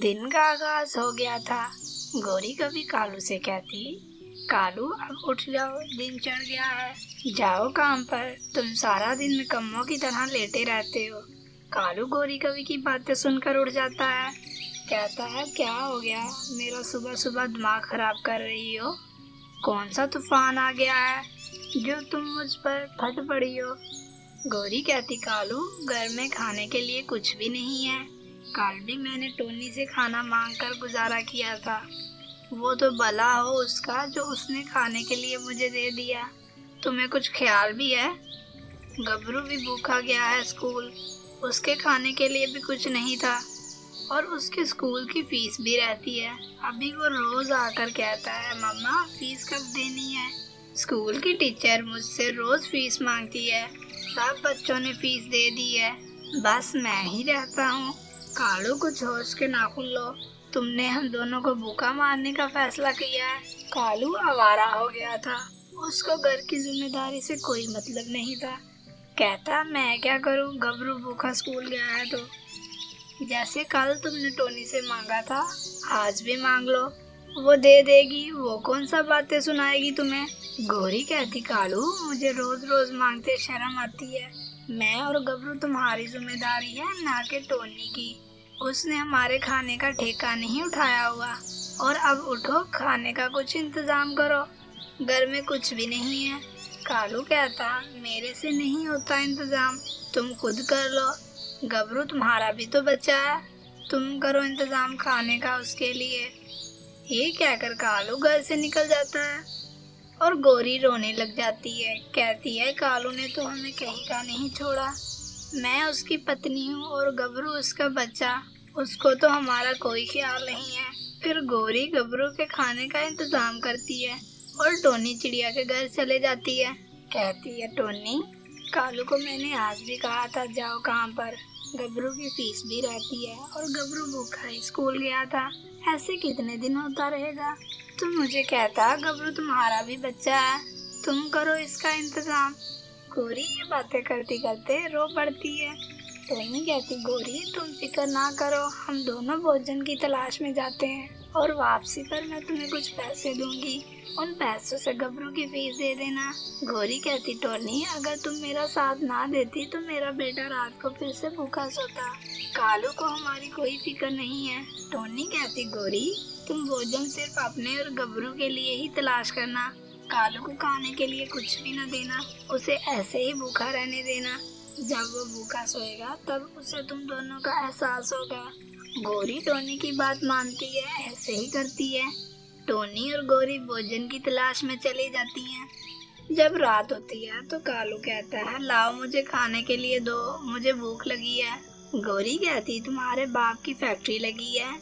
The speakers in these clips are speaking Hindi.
दिन का आगाज हो गया था। गौरी कभी कालू से कहती, कालू अब उठ जाओ, दिन चढ़ गया है, जाओ काम पर, तुम सारा दिन निकम्मों की तरह लेटे रहते हो। कालू गौरी कवि की बातें सुनकर उठ जाता है, कहता है क्या हो गया, मेरा सुबह सुबह दिमाग खराब कर रही हो? कौन सा तूफान आ गया है जो तुम मुझ पर फट पड़ी हो? गौरी कहती, कालू घर में खाने के लिए कुछ भी नहीं है, कल भी मैंने टोनी से खाना मांगकर गुजारा किया था, वो तो भला हो उसका जो उसने खाने के लिए मुझे दे दिया। तुम्हें कुछ ख्याल भी है? गबरू भी भूखा गया है स्कूल, उसके खाने के लिए भी कुछ नहीं था और उसके स्कूल की फीस भी रहती है। अभी वो रोज आकर कहता है, मम्मा फीस कब देनी है? स्कूल की टीचर मुझसे रोज फीस मांगती है, सब बच्चों ने फीस दे दी है, बस मैं ही रहता हूँ। कालू कुछ होश के नाखून लो, तुमने हम दोनों को भूखा मारने का फैसला किया है। कालू आवारा हो गया था, उसको घर की जिम्मेदारी से कोई मतलब नहीं था। कहता, मैं क्या करूँ, गबरू भूखा स्कूल गया है तो। जैसे कल तुमने टोनी से मांगा था, आज भी मांग लो, वो दे देगी, वो कौन सा बातें सुनाएगी तुम्हें। गौरी कहती, कालू मुझे रोज रोज मांगते शर्म आती है, मैं और गबरू तुम्हारी जिम्मेदारी है ना कि टोनी की। उसने हमारे खाने का ठेका नहीं उठाया हुआ, और अब उठो खाने का कुछ इंतजाम करो, घर में कुछ भी नहीं है। कालू कहता, मेरे से नहीं होता इंतजाम, तुम खुद कर लो, गबरू तुम्हारा भी तो बच्चा है, तुम करो इंतजाम खाने का उसके लिए। ये कहकर कालू घर से निकल जाता है और गौरी रोने लग जाती है, कहती है, कालू ने तो हमें कहीं का नहीं छोड़ा, मैं उसकी पत्नी हूँ और गबरू उसका बच्चा, उसको तो हमारा कोई ख्याल नहीं है। फिर गौरी गबरू के खाने का इंतजाम करती है और टोनी चिड़िया के घर चले जाती है। कहती है, टोनी कालू को मैंने आज भी कहा था जाओ काम पर, गबरू की फीस भी रहती है और गबरू भूखा ही स्कूल गया था, ऐसे कितने दिन होता रहेगा। तुम मुझे कहता गबरू तुम्हारा भी बच्चा है, तुम करो इसका इंतजाम। गौरी ये बातें करते करते रो पड़ती है। टोनी कहती, गौरी तुम फिक्र ना करो, हम दोनों भोजन की तलाश में जाते हैं और वापसी पर मैं तुम्हें कुछ पैसे दूंगी, उन पैसों से गबरू की फीस दे देना। गौरी कहती, टोनी अगर तुम मेरा साथ ना देती तो मेरा बेटा रात को फिर से भूखा सोता, कालू को हमारी कोई फिक्र नहीं है। टोनी कहती, गौरी तुम भोजन सिर्फ अपने और गबरू के लिए ही तलाश करना, कालू को खाने के लिए कुछ भी न देना, उसे ऐसे ही भूखा रहने देना, जब वो भूखा सोएगा तब उसे तुम दोनों का एहसास होगा। गौरी टोनी की बात मानती है, ऐसे ही करती है। टोनी और गौरी भोजन की तलाश में चली जाती हैं। जब रात होती है तो कालू कहता है, लाओ मुझे खाने के लिए दो, मुझे भूख लगी है। गौरी कहती, तुम्हारे बाप की फैक्ट्री लगी है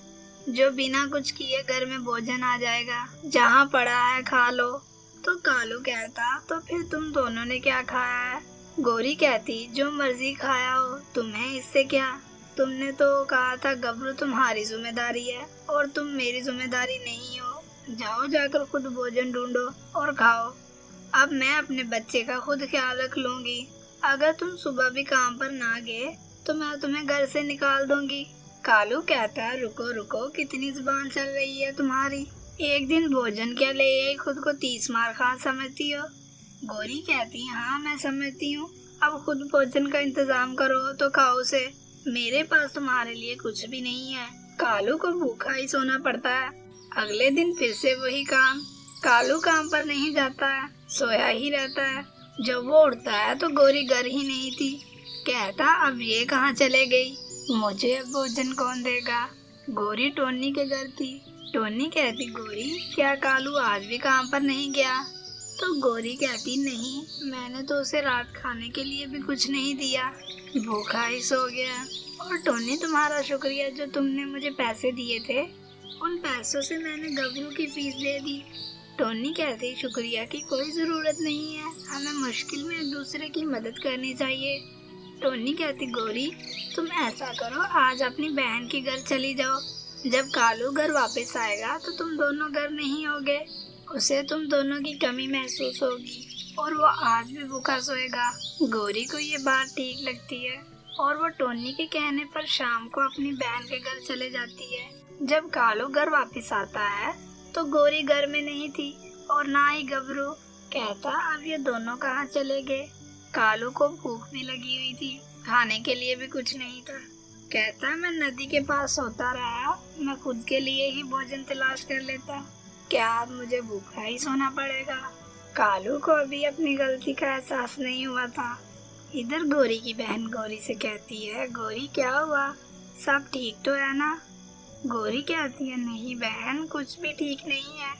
जो बिना कुछ किए घर में भोजन आ जाएगा, जहाँ पड़ा है खा लो। तो कालू कहता, तो फिर तुम दोनों ने क्या खाया है? गौरी कहती, जो मर्जी खाया हो, तुम्हें इससे क्या, तुमने तो कहा था गबरू तुम्हारी जिम्मेदारी है और तुम मेरी जिम्मेदारी नहीं हो, जाओ जाकर खुद भोजन ढूंढो और खाओ, अब मैं अपने बच्चे का खुद ख्याल रख लूंगी, अगर तुम सुबह भी काम पर ना गए तो मैं तुम्हें घर से निकाल दूंगी। कालू कहता, रुको रुको, कितनी जुबान चल रही है तुम्हारी, एक दिन भोजन क्या ले आई खुद को 30 मार खा समझती हो। गौरी कहती, हाँ मैं समझती हूँ, अब खुद भोजन का इंतजाम करो तो खाओ उसे, मेरे पास तुम्हारे लिए कुछ भी नहीं है। कालू को भूखा ही सोना पड़ता है। अगले दिन फिर से वही काम, कालू काम पर नहीं जाता है, सोया ही रहता है। जब वो उठता है तो गौरी घर ही नहीं थी। कहता, अब ये कहाँ चले गई, मुझे अब भोजन कौन देगा। गौरी टोनी के घर थी। टोनी कहती, गौरी क्या कालू आज भी काम पर नहीं गया? तो गौरी कहती, नहीं, मैंने तो उसे रात खाने के लिए भी कुछ नहीं दिया, भूखा ही सो गया। और टोनी तुम्हारा शुक्रिया जो तुमने मुझे पैसे दिए थे, उन पैसों से मैंने गबरू की फीस दे दी। टोनी कहती, शुक्रिया की कोई जरूरत नहीं है, हमें मुश्किल में एक दूसरे की मदद करनी चाहिए। टोनी कहती, गौरी तुम ऐसा करो, आज अपनी बहन के घर चली जाओ, जब कालू घर वापस आएगा तो तुम दोनों घर नहीं होगे, उसे तुम दोनों की कमी महसूस होगी और वो आज भी भूखा सोएगा। गौरी को ये बात ठीक लगती है और वो टोनी के कहने पर शाम को अपनी बहन के घर चले जाती है। जब कालू घर वापस आता है तो गोरी घर में नहीं थी और ना ही गबरू। कहता अब ये दोनों कहाँ चले गए। कालू को भूख भी लगी हुई थी, खाने के लिए भी कुछ नहीं था। कहता मैं नदी के पास सोता रहा, मैं खुद के लिए ही भोजन तलाश कर लेता, क्या अब मुझे भूखा ही सोना पड़ेगा। कालू को अभी अपनी गलती का एहसास नहीं हुआ था। इधर गोरी की बहन गोरी से कहती है, गोरी क्या हुआ, सब ठीक तो है ना। गोरी कहती है, नहीं बहन, कुछ भी ठीक नहीं है।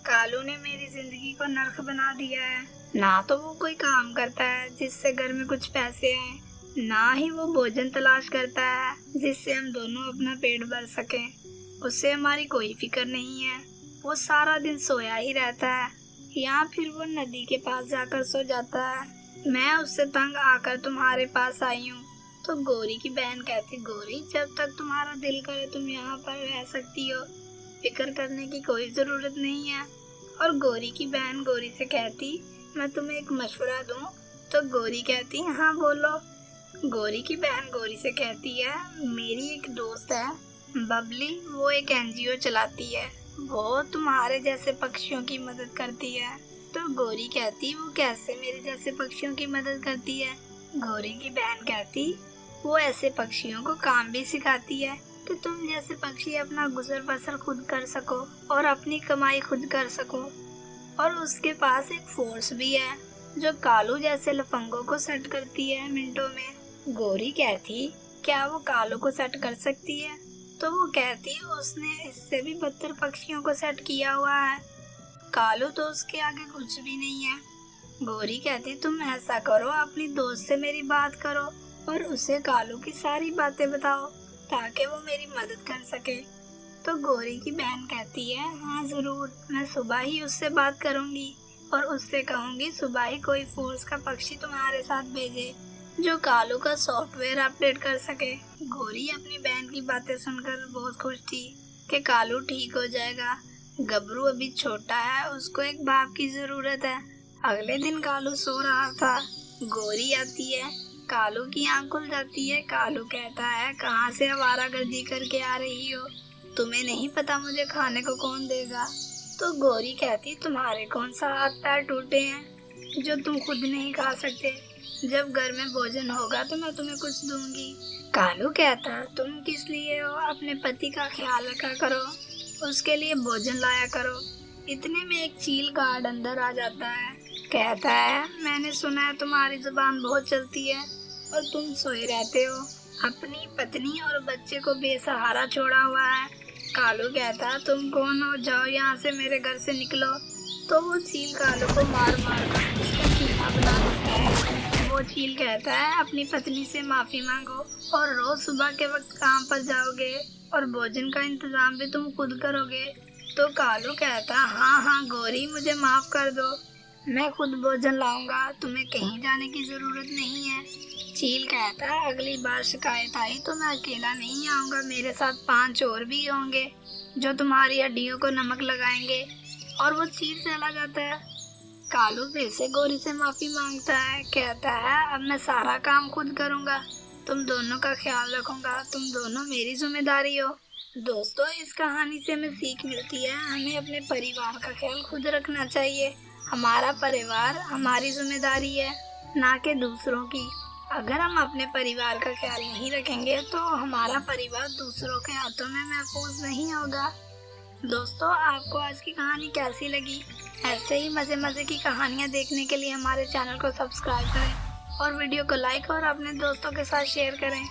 कालू ने मेरी जिंदगी को नर्क बना दिया है। ना तो वो कोई काम करता है जिससे घर में कुछ पैसे आए, ना ही वो भोजन तलाश करता है जिससे हम दोनों अपना पेट भर सकें। उससे हमारी कोई फिक्र नहीं है। वो सारा दिन सोया ही रहता है या फिर वो नदी के पास जाकर सो जाता है। मैं उससे तंग आकर तुम्हारे पास आई हूँ। तो गोरी की बहन कहती, गोरी जब तक तुम्हारा दिल करे तुम यहाँ पर रह सकती हो, फिक्र करने की कोई जरूरत नहीं है। और गोरी की बहन गोरी से कहती, मैं तुम्हें एक मशवरा दूं। तो गोरी कहती, हाँ बोलो। गोरी की बहन गोरी से कहती है, मेरी एक दोस्त है बबली, वो एक एनजीओ चलाती है, वो तुम्हारे जैसे पक्षियों की मदद करती है। तो गोरी कहती, वो कैसे मेरे जैसे पक्षियों की मदद करती है। गोरी की बहन कहती, वो ऐसे पक्षियों को काम भी सिखाती है कि तुम जैसे पक्षी अपना गुजर बसर खुद कर सको और अपनी कमाई खुद कर सको। और उसके पास एक फोर्स भी है जो कालू जैसे लफंगों को सेट करती है मिनटों में। गोरी कहती, क्या वो कालू को सेट कर सकती है। तो वो कहती, उसने इससे भी बदतर पक्षियों को सेट किया हुआ है, कालू तो उसके आगे कुछ भी नहीं है। गोरी कहती, तुम ऐसा करो, अपनी दोस्त से मेरी बात करो और उसे कालू की सारी बातें बताओ ताकि वो मेरी मदद कर सके। तो गोरी की बहन कहती है, हाँ जरूर, मैं सुबह ही उससे बात करूंगी और उससे कहूंगी सुबह ही कोई फोर्स का पक्षी तुम्हारे साथ भेजे जो कालू का सॉफ्टवेयर अपडेट कर सके। गोरी अपनी बहन की बातें सुनकर बहुत खुश थी कि कालू ठीक हो जाएगा। गबरू अभी छोटा है, उसको एक बाप की जरूरत है। अगले दिन कालू सो रहा था, गोरी आती है, कालू की आंख खुल जाती है। कालू कहता है, कहाँ से आवारागर्दी करके आ रही हो, तुम्हें नहीं पता मुझे खाने को कौन देगा। तो गोरी कहती, तुम्हारे कौन सा हाथ पैर टूटे हैं जो तुम खुद नहीं खा सकते, जब घर में भोजन होगा तो मैं तुम्हें कुछ दूंगी। कालू कहता, तुम किस लिए हो, अपने पति का ख्याल रखा करो, उसके लिए भोजन लाया करो। इतने में एक चील गार्ड अंदर आ जाता है, कहता है, मैंने सुना है तुम्हारी जुबान बहुत चलती है और तुम सोए रहते हो, अपनी पत्नी और बच्चे को बेसहारा छोड़ा हुआ है। कालू कहता, तुम कौन हो, जाओ यहाँ से, मेरे घर से निकलो। तो वो चील कालू को मार मार कर उसका चीला बना देता है। वो चील कहता है, अपनी पत्नी से माफी मांगो और रोज सुबह के वक्त काम पर जाओगे और भोजन का इंतजाम भी तुम खुद करोगे। तो कालू कहता, हाँ हाँ गोरी, मुझे माफ कर दो, मैं खुद भोजन लाऊंगा, तुम्हें कहीं जाने की जरूरत नहीं है। चील कहता है, अगली बार शिकायत आई तो मैं अकेला नहीं आऊंगा, मेरे साथ 5 और भी होंगे जो तुम्हारी हड्डियों को नमक लगाएंगे। और वो चील चला जाता है। कालू फिर से गोरी से माफी मांगता है, कहता है, अब मैं सारा काम खुद करूंगा, तुम दोनों का ख्याल रखूंगा, तुम दोनों मेरी जिम्मेदारी हो। दोस्तों, इस कहानी से हमें सीख मिलती है, हमें अपने परिवार का ख्याल खुद रखना चाहिए। हमारा परिवार हमारी जिम्मेदारी है, ना कि दूसरों की। अगर हम अपने परिवार का ख्याल नहीं रखेंगे तो हमारा परिवार दूसरों के हाथों में महफूज नहीं होगा। दोस्तों, आपको आज की कहानी कैसी लगी? ऐसे ही मजे मजे की कहानियाँ देखने के लिए हमारे चैनल को सब्सक्राइब करें और वीडियो को लाइक और अपने दोस्तों के साथ शेयर करें।